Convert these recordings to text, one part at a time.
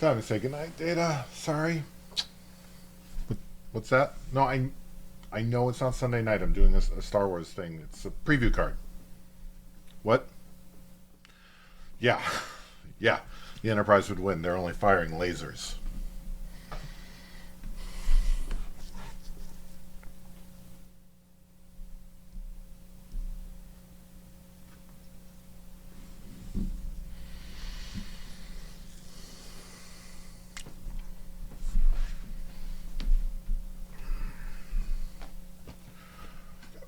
Time to say goodnight, Data. Sorry. What's that? No, I know it's not Sunday night. I'm doing a Star Wars thing. It's a preview card. What? Yeah. Yeah. The Enterprise would win. They're only firing lasers.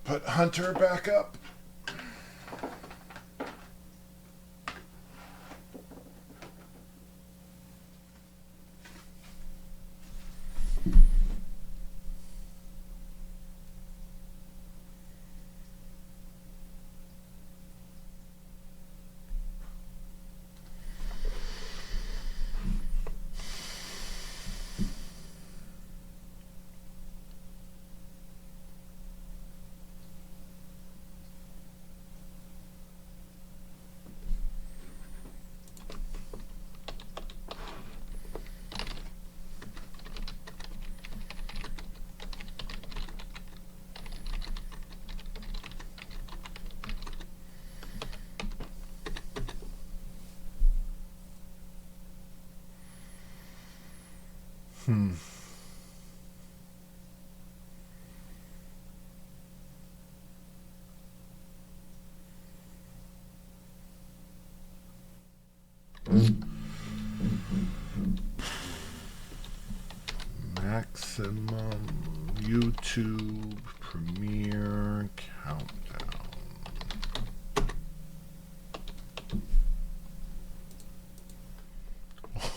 Put Hunter back up. Hmm. Maximum YouTube premiere countdown.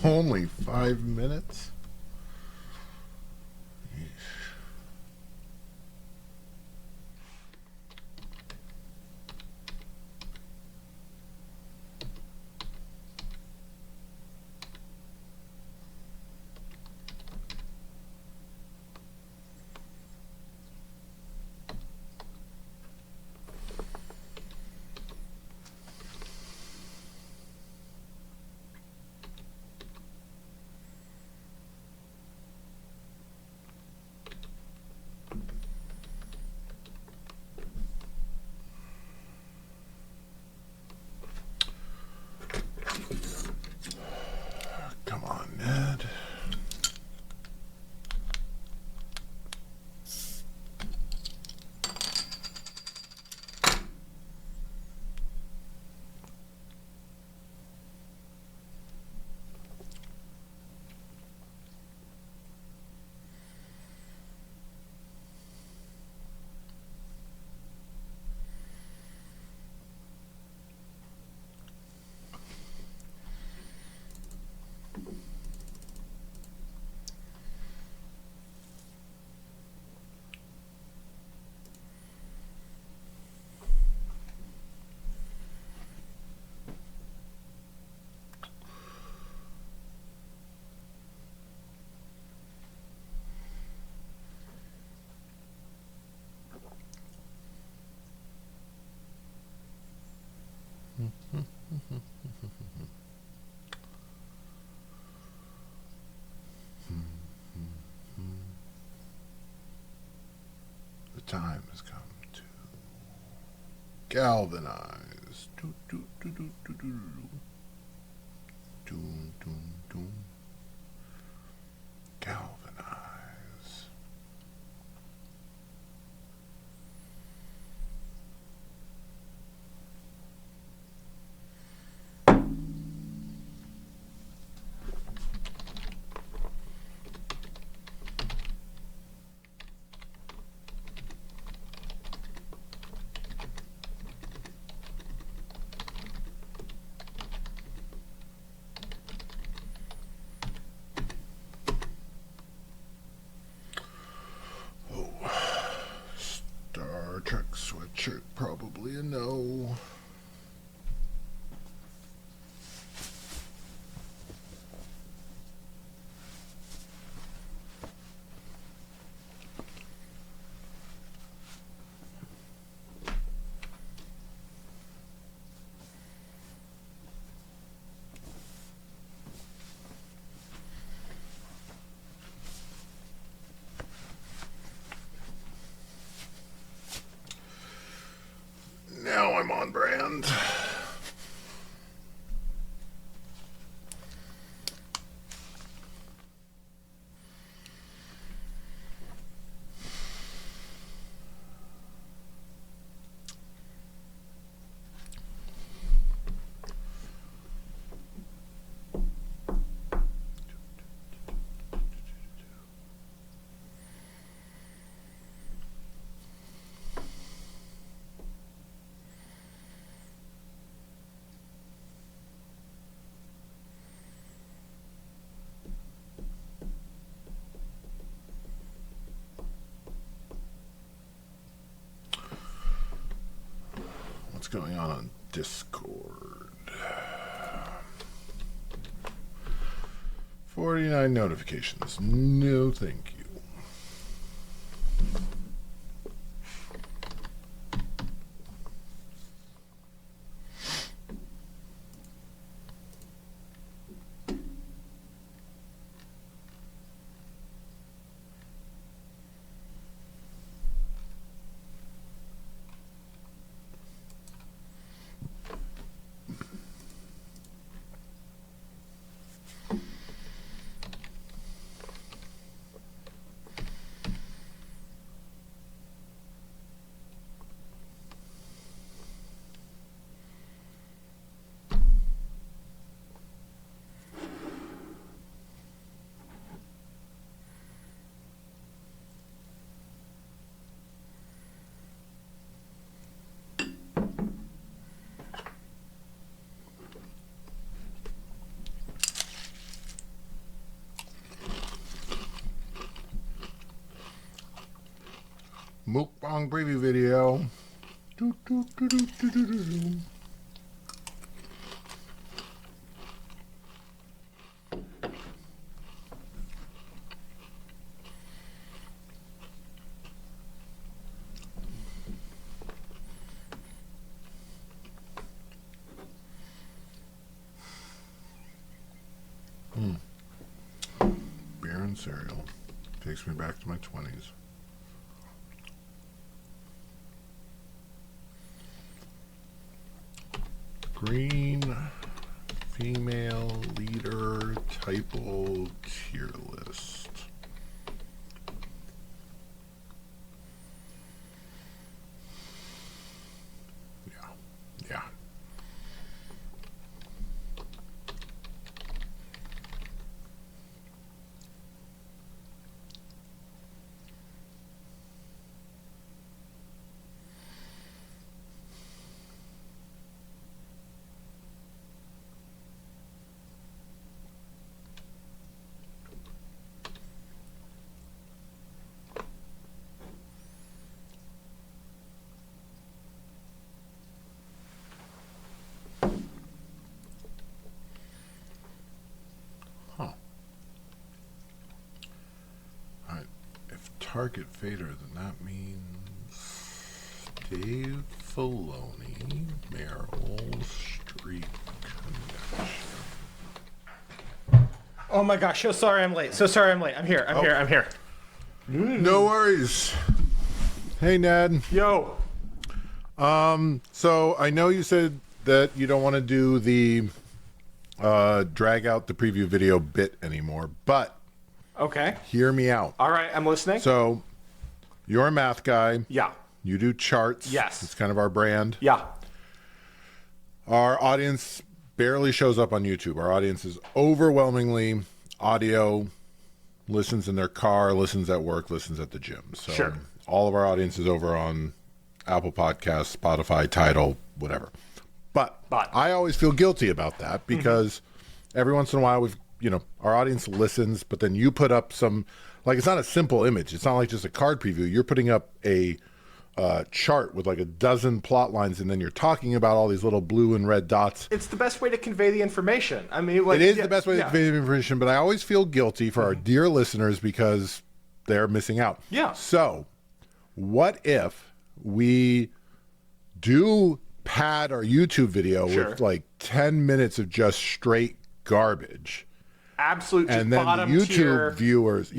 Only 5 minutes? Come on, Ned. The time has come to galvanize. Do, do, do, do, do, do, do. Doom, doom, doom. Galvanize. going on Discord? 49 notifications. No, thank you. Mukbang preview video. Beer and cereal takes me back to my 20s. Green female leader typo tier list. Yeah. Target fader, then that means Dave Filoni, Meryl Streep connection. Oh my gosh, so sorry I'm late. I'm here. I'm here. No worries. Hey, Ned. Yo. So I know you said that you don't want to do the drag out the preview video bit anymore, but Okay. hear me out. All right, I'm listening. So you're a math guy. Yeah. You do charts. Yes. It's kind of our brand. Yeah. Our audience barely shows up on YouTube. Our audience is overwhelmingly audio, listens in their car, listens at work, listens at the gym. So Sure. all of our audience is over on Apple Podcasts, Spotify, Tidal, whatever. But I always feel guilty about that because every once in a while our audience listens, but then you put up some, like, it's not a simple image. It's not like just a card preview. You're putting up a chart with like a dozen plot lines, and then you're talking about all these little blue and red dots. It's the best way to convey the information. I mean, it is the best way to convey the information, but I always feel guilty for our dear listeners because they're missing out. Yeah. So what if we do pad our YouTube video with like 10 minutes of just straight garbage? Absolute and then the YouTube tier viewers,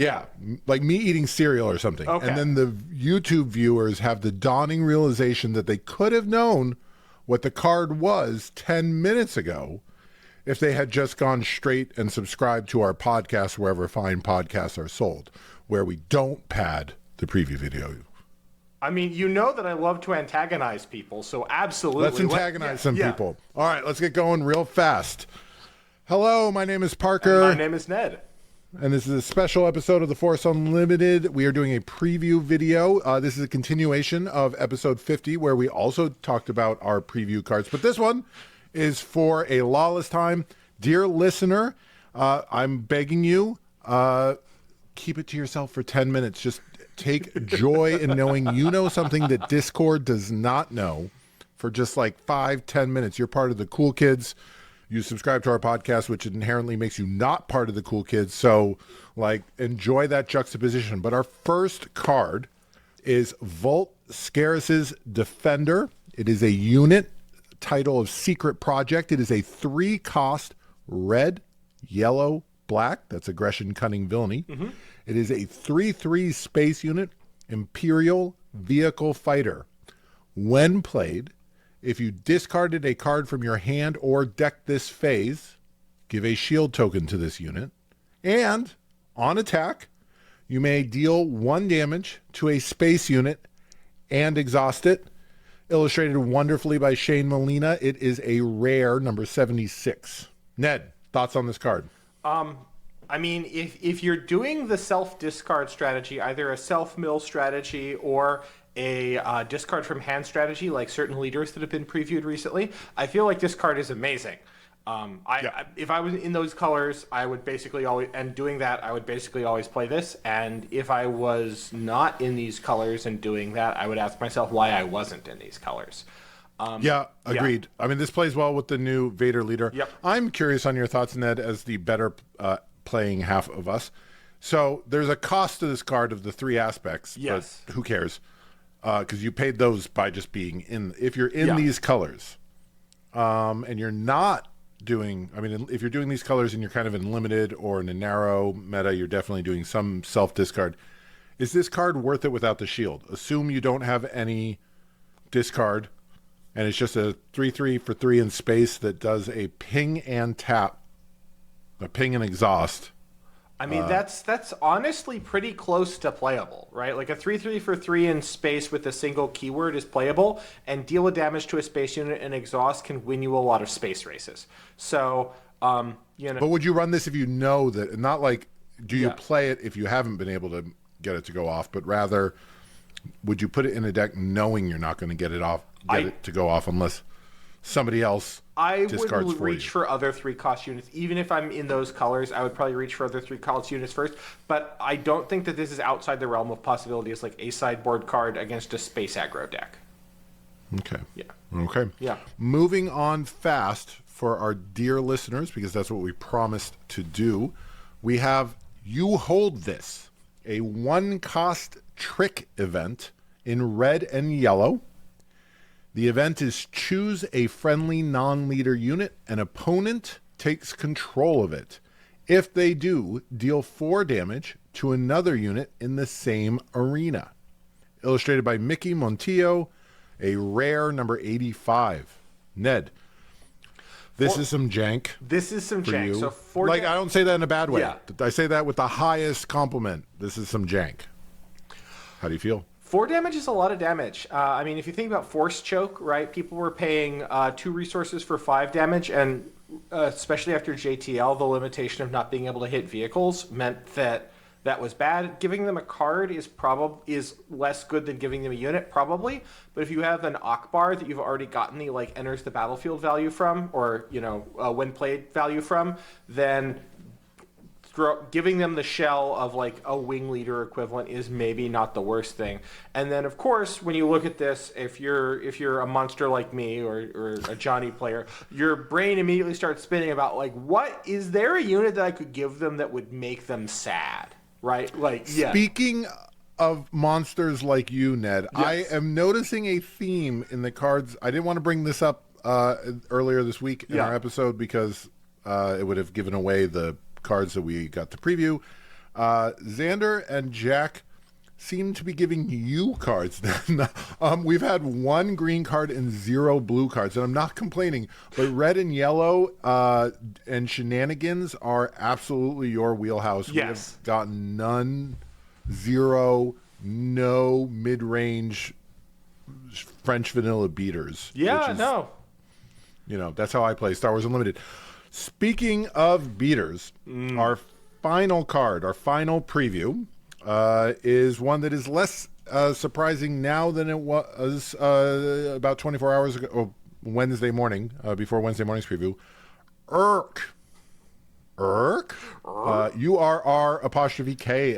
like me eating cereal or something. Okay. And then the YouTube viewers have the dawning realization that they could have known what the card was 10 minutes ago if they had just gone straight and subscribed to our podcast wherever fine podcasts are sold, where we don't pad the preview video. I mean, you know that I love to antagonize people, so absolutely. Let's antagonize some people. All right, let's get going real fast. Hello, my name is Parker. And my name is Ned. And this is a special episode of The Force Unlimited. We are doing a preview video. This is a continuation of episode 50, where we also talked about our preview cards. But this one is for a Lawless time. Dear listener, I'm begging you, keep it to yourself for 10 minutes. Just take joy in knowing you know something that Discord does not know. for just like 5-10 minutes. You're part of the cool kids. You subscribe to our podcast, which inherently makes you not part of the cool kids. So, like, enjoy that juxtaposition. But our first card is Volt Scaris' Defender. It is a unit, title of Secret Project. It is a 3-cost red, yellow, black. That's aggression, cunning, villainy. Mm-hmm. It is a 3/3 space unit, Imperial Vehicle Fighter. When played, if you discarded a card from your hand or deck this phase, give a shield token to this unit. And on attack, you may deal 1 damage to a space unit and exhaust it. Illustrated wonderfully by Shane Molina. It is a rare, number 76. Ned, thoughts on this card? I mean, if you're doing the self-discard strategy, either a self-mill strategy or a discard from hand strategy, like certain leaders that have been previewed recently, I feel like this card is amazing. If I was in those colors, I would basically always, and doing that, I would basically always play this. And if I was not in these colors and doing that, I would ask myself why I wasn't in these colors. Agreed. Yeah. I mean, this plays well with the new Vader leader. Yep. I'm curious on your thoughts, Ned, as the better playing half of us. So there's a cost to this card of the 3 aspects. Yes. But who cares? Because you paid those by just being in. If you're in these colors, and you're not doing, I mean, if you're doing these colors and you're kind of in limited or in a narrow meta, you're definitely doing some self-discard. Is this card worth it without the shield? Assume you don't have any discard, and it's just a 3/3 for 3 in space that does a ping and tap, a ping and exhaust. I mean, that's honestly pretty close to playable, right? Like a 3/3 for 3 in space with a single keyword is playable, and deal a damage to a space unit and exhaust can win you a lot of space races. So, you know. But would you run this if you know that, not like, do you play it if you haven't been able to get it to go off, but rather, would you put it in a deck knowing you're not going to get it to go off unless somebody else discards would for you? reach for other 3-cost units. Even if I'm in those colors, I would probably reach for other 3-cost units first. But I don't think that this is outside the realm of possibility as like a sideboard card against a space aggro deck. Okay. Yeah. Okay. Yeah. Moving on fast for our dear listeners, because that's what we promised to do. We have You Hold This, a 1-cost trick event in red and yellow. The event is choose a friendly non-leader unit. An opponent takes control of it. If they do, deal 4 damage to another unit in the same arena. Illustrated by Mickey Montillo, a rare number 85. Ned, this is some jank. This is some jank. You. So 4 I don't say that in a bad way. Yeah. I say that with the highest compliment. This is some jank. How do you feel? 4 damage is a lot of damage. I mean, if you think about Force Choke, right? People were paying 2 resources for 5 damage, and especially after JTL, the limitation of not being able to hit vehicles meant that that was bad. Giving them a card is less good than giving them a unit, probably. But if you have an Akbar that you've already gotten the like enters the battlefield value from, or when played value from, then giving them the shell of like a wing leader equivalent is maybe not the worst thing. And then of course, when you look at this, if you're a monster like me or a Johnny player, your brain immediately starts spinning about like, what is there a unit that I could give them that would make them sad, right? Like, yeah. Speaking of monsters like you, Ned, Yes. I am noticing a theme in the cards. I didn't want to bring this up earlier this week in our episode because it would have given away the cards that we got to preview. Xander and Jack seem to be giving you cards. We've had 1 green card and 0 blue cards, and I'm not complaining, but red and yellow and shenanigans are absolutely your wheelhouse. Yes. We have gotten none, 0, no mid-range French vanilla beaters. Yeah, That's how I play Star Wars Unlimited. Speaking of beaters, our final card, our final preview, is one that is less surprising now than it was about 24 hours ago, or Wednesday morning, before Wednesday morning's preview. Urk. URR''K,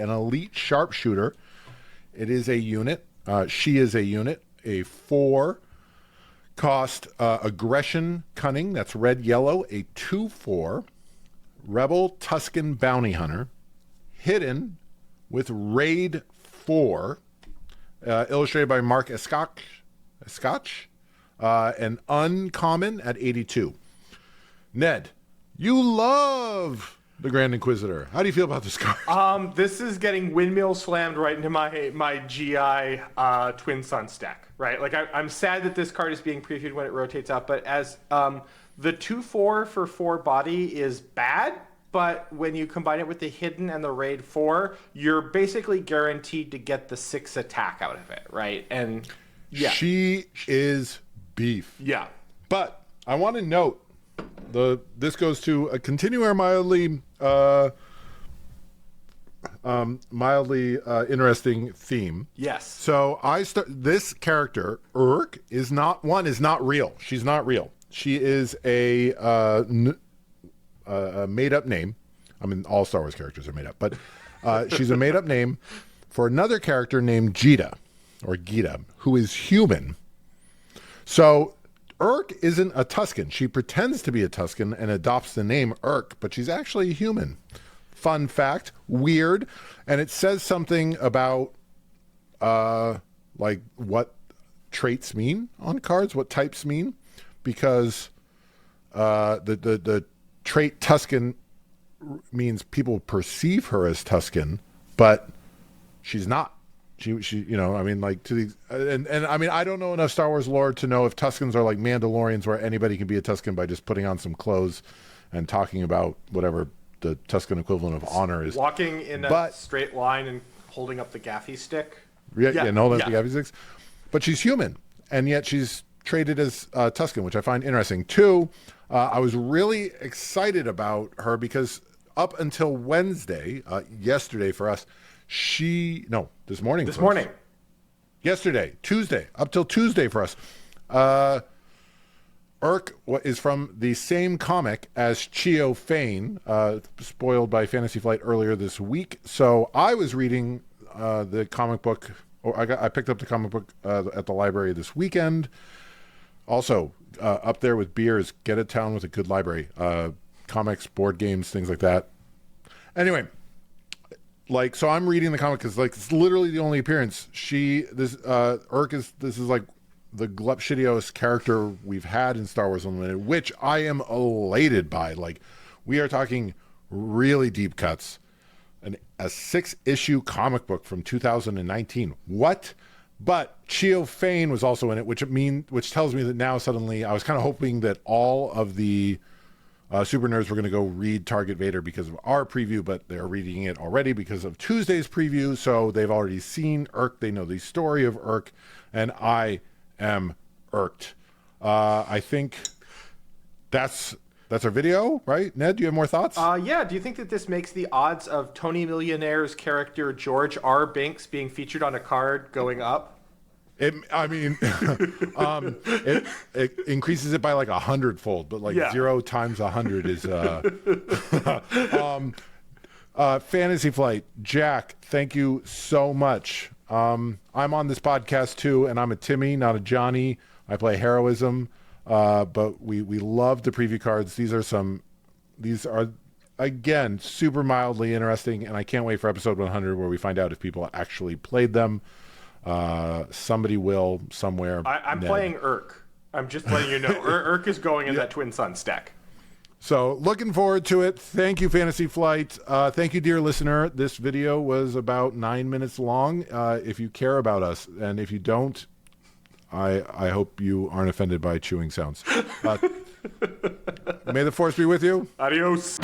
an elite sharpshooter. It is a unit. She is a unit, a 4 Cost Aggression Cunning, that's red yellow, a 2/4. Rebel Tuscan Bounty Hunter. Hidden with Raid 4. Illustrated by Mark Escotch. And uncommon at 82. Ned, you love the Grand Inquisitor. How do you feel about this card? This is getting windmill slammed right into my GI Twin Sun stack, right? Like I'm sad that this card is being previewed when it rotates out, but as the 2/4 for 4 body is bad, but when you combine it with the hidden and the raid 4, you're basically guaranteed to get the 6 attack out of it, right? And yeah, she is beef. Yeah, but I want to note this goes to a continuing mildly interesting theme. Yes. So this character is not real. She's not real. She is a made up name. I mean, all Star Wars characters are made up, but she's a made up name for another character named Gita, who is human. So isn't a Tusken. She pretends to be a Tusken and adopts the name but she's actually human. Fun fact, weird, and it says something about like what traits mean on cards, what types mean, because the trait Tusken means people perceive her as Tusken, but she's not. She I mean, like to the and I mean, I don't know enough Star Wars lore to know if Tuskens are like Mandalorians where anybody can be a Tusken by just putting on some clothes and talking about whatever the Tusken equivalent of honor is. Walking in a straight line and holding up the gaffy stick. And holding up the gaffy sticks. But she's human, and yet she's traded as Tusken, which I find interesting. 2, I was really excited about her because up until Wednesday, yesterday for us, this morning. Yesterday, Tuesday, up till Tuesday for us. Is from the same comic as Chio Fane, spoiled by Fantasy Flight earlier this week. So I was reading the comic book, I picked up the comic book at the library this weekend. Also, up there with beers, get a town with a good library. Comics, board games, things like that. Anyway, so I'm reading the comic because it's literally the only appearance. This is like the glupshittiest character we've had in Star Wars Unlimited, which I am elated by. Like, we are talking really deep cuts. A 6-issue comic book from 2019. What? But Chio Fane was also in it, which tells me that now suddenly I was kind of hoping that all of the super nerds were going to go read Target Vader because of our preview, but they're reading it already because of Tuesday's preview. So they've already seen They know the story of and I am irked. I think that's our video, right? Ned, do you have more thoughts? Yeah. Do you think that this makes the odds of Tony Millionaire's character George R. Binks being featured on a card going up? It increases it by like 100-fold, but 0 times 100 is Fantasy Flight. Jack, thank you so much. I'm on this podcast too, and I'm a Timmy, not a Johnny. I play Heroism, but we love the preview cards. These are again super mildly interesting, and I can't wait for episode 100 where we find out if people actually played them. Somebody will somewhere. I'm playing I'm just letting you know. Is going in that Twin Sun stack. So looking forward to it. Thank you, Fantasy Flight. Thank you, dear listener. This video was about 9 minutes long. If you care about us, and if you don't, I hope you aren't offended by chewing sounds. May the Force be with you. Adios.